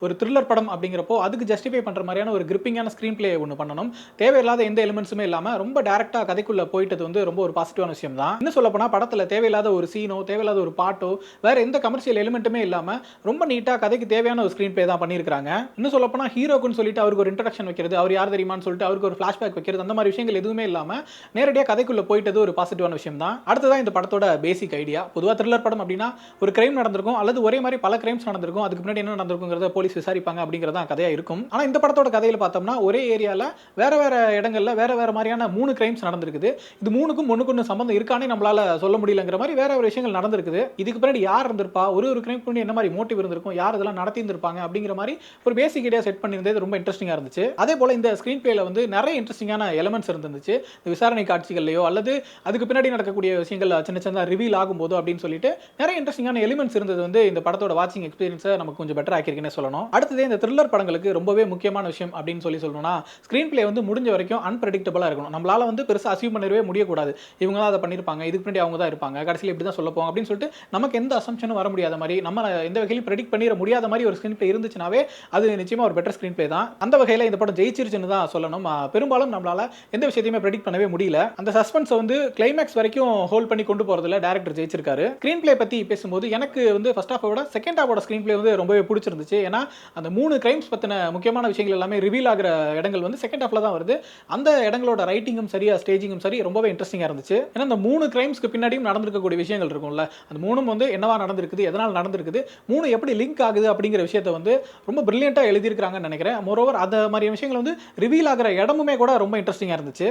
ஒரு த்ரில்லர் படம் அப்படிங்கிறப்போ, அதுக்கு ஜஸ்டிஃபை பண்ற மாரியான ஒரு கிரிப்பிங்கான ஸ்க்ரீன் பிளே ஒண்ணு பண்ணணும். தேவையில்லாத எந்த எலிமெண்ட்ஸுமே இல்லாம, ரொம்ப டைரக்ட்டா கதைக்குள்ள போயிட்டது வந்து ரொம்ப ஒரு பாசிட்டிவான விஷயம் தான். இன்னும் சொல்லப்போனா படத்துல தேவையில்லாத ஒரு சீனோ, தேவையில்லாத ஒரு பாட்டோ, வேற எந்த கமர்ஷியல் எலிமெண்ட்டுமே இல்லாம, ரொம்ப நீட்டா கதைக்கு தேவையான ஒரு ஸ்க்ரீன் பிளே தான் பண்ணியிருக்காங்க. இன்னும் சொல்லப்போனா ஹீரோக்குன்னு சொல்லிட்டு அவருக்கு ஒரு இன்ட்ரோடக்ஷன் வைக்கிறது, அவர் யார் தெரியுமான்னு சொல்லிட்டு அவருக்கு ஒரு ஃபிளாஷ்பேக் வைக்கிறது, அந்த மாரி விஷயங்கள் எதுவுமே இல்லாம, நேரடியா கதைக்குள்ள போயிட்டது ஒரு பாசிட்டிவான விஷயம் தான். அடுத்ததா இந்த படத்தோட பேசிக் ஐடியா. பொதுவா த்ரில்லர் படம் அப்படின்னா, ஒரு கிரைம் நடந்திருக்கும், அல்லது ஒரே மாரி பல கிரைம்ஸ் நடந்திருக்கும். அதுக்கு பின்னாடி என்ன நடந்திருக்குங்கிறத போலீஸ் விசாரிப்பாங்க அப்படிங்கிறது தான் கதையா இருக்கும். ஆனா இந்த படத்தோட கதையில பார்த்தோம்னா, ஒரே ஏரியால வேற வேற இடங்கள்ல வேற வேற மாரியான 3 கிரைம்ஸ் நடந்திருக்குது. இது 3க்கும் ஒண்ணுக்கு ஒண்ணு சம்பந்தம் இருக்கான்னே நம்மளால சொல்ல முடியலங்கிற மாரி வேற ஒரு விஷயங்கள் நடந்திருக்குது. இதுக்கு பின்னாடி யார் இருந்திருப்பா? ஒரு கிரைம்க்கு பின்னாடி என்ன மாரி மோட்டிவ் இருந்திருக்கும்? யார் இதெல்லாம் நடத்தியிருந்திருப்பாங்க? அப்படிங்கிற மாரி ஒரு பேசிக் ஐடியா செட் பண்ணியிருந்தது ரொம்ப இன்ட்ரஸ்டிங்கா இருந்துச்சு. அதேபோல இந்த ஸ்கிரீன் பிளேல வந்து நெறைய இன்ட்ரஸ்டிங்கான எலிமெண்ட்ஸ் இருந்துச்சு. இந்த விசாரணை காட்சிகள்லயோ அல்லது அதுக்கு பின்னாடி நடக்கக்கூடிய விஷயங்கள் சின்ன சின்னதா ரிவீல் ஆகும்போதோ அப்படின்னு சொல்லிட்டு நெறைய இன்ட்ரஸ்டிங்கான எலிமெண்ட்ஸ் இருந்தது வந்து இந்த படத்தோட வாட்சிங் எக்ஸ்பீரியன்ஸ நமக்கு கொஞ்சம் பெட்டர் ஆக்கியிருக்குன்னே சொல்லணும். அடுத்தது இந்த த்ரில்லர் படங்களுக்கு ரொம்பவே முக்கியமான விஷயம் அப்படின்னு சொல்லணும்னா, ஸ்கிரீன் பிளே வந்து முடிஞ்ச வரைக்கும் அன்பிரெடிக்டபிளா இருக்கணும். நம்மளால வந்து பெருசா அசீவ் பண்ணிடவே முடியக்கூடாது. இவங்க தான் அத பண்ணியிருப்பாங்க. இதுக்கு பின்னாடி அவங்க தான் இருப்பாங்க. கடைசியில இப்படி தான் சொல்லப் போவாங்க அப்படின்னு சொல்லிட்டு நமக்கு எந்த அசம்ப்ஷனும் வர முடியாத மாரி, நம்ம எந்த வகையிலும் பிரெடிக்ட் பண்ணிற முடியாத மாரி ஒரு ஸ்கிரீன் பிளே இருந்துச்சுனாவே, அது நிச்சயமா ஒரு பெட்டர் ஸ்கிரீன் பிளே தான். அந்த வகையில இந்த படம் ஜெயிச்சிருச்சுன்னு தான் சொல்லணும். பெரும்பாலும் நம்மளால எந்த விஷயத்தையுமே பிரெடிக்ட் பண்ணவே முடியல. அந்த சஸ்பென்ஸ வந்து கிளைமாக்ஸ் வரைக்கும் ஹோல்ட் பண்ணி கொண்டு போறதுல டைரக்டர் ஜெயிச்சிருக்காரு. ஸ்கிரீன் பிளே பத்தி பேசும்போது எனக்கு வந்து ஃபர்ஸ்ட் ஹாஃப விட செகண்ட் ஹாஃபோட ஸ்கிரீன் பிளே வந்து ரொம்பவே புடிச்சிருந்துச்சு. ஏன்னா, அந்த 3 கிரைம்ஸ் பத்தின முக்கியமான விஷயங்கள் எல்லாமே ரிவீல் ஆகுற இடங்கள் வந்து செகண்ட் ஹாஃப்ல தான் வருது. அந்த இடங்களோட ரைட்டிங்கும் சரி, ஸ்டேஜிங்கும் சரி ரொம்பவே இன்ட்ரஸ்டிங்கா இருந்துச்சு. ஏன்னா இந்த 3 கிரைம்ஸ்க்கு பின்னாடியும் நடந்திருக்கக்கூடிய விஷயங்கள் இருக்கும்ல. அந்த 3ம் வந்து என்னவா நடந்திருக்குது, எதனால நடந்திருக்குது, 3 எப்படி லிங்க் ஆகுது அப்படிங்கிற விஷயத்த வந்து ரொம்ப பிரில்லியன்ட்டா எழுதியிருக்காங்கன்னு நெனைக்கிறேன். மோரோவர் அந்த மாரி விஷயங்கள் வந்து ரிவீல் ஆகுற இடமுமே கூட ரொம்ப இன்ட்ரஸ்டிங்கா இருந்துச்சு.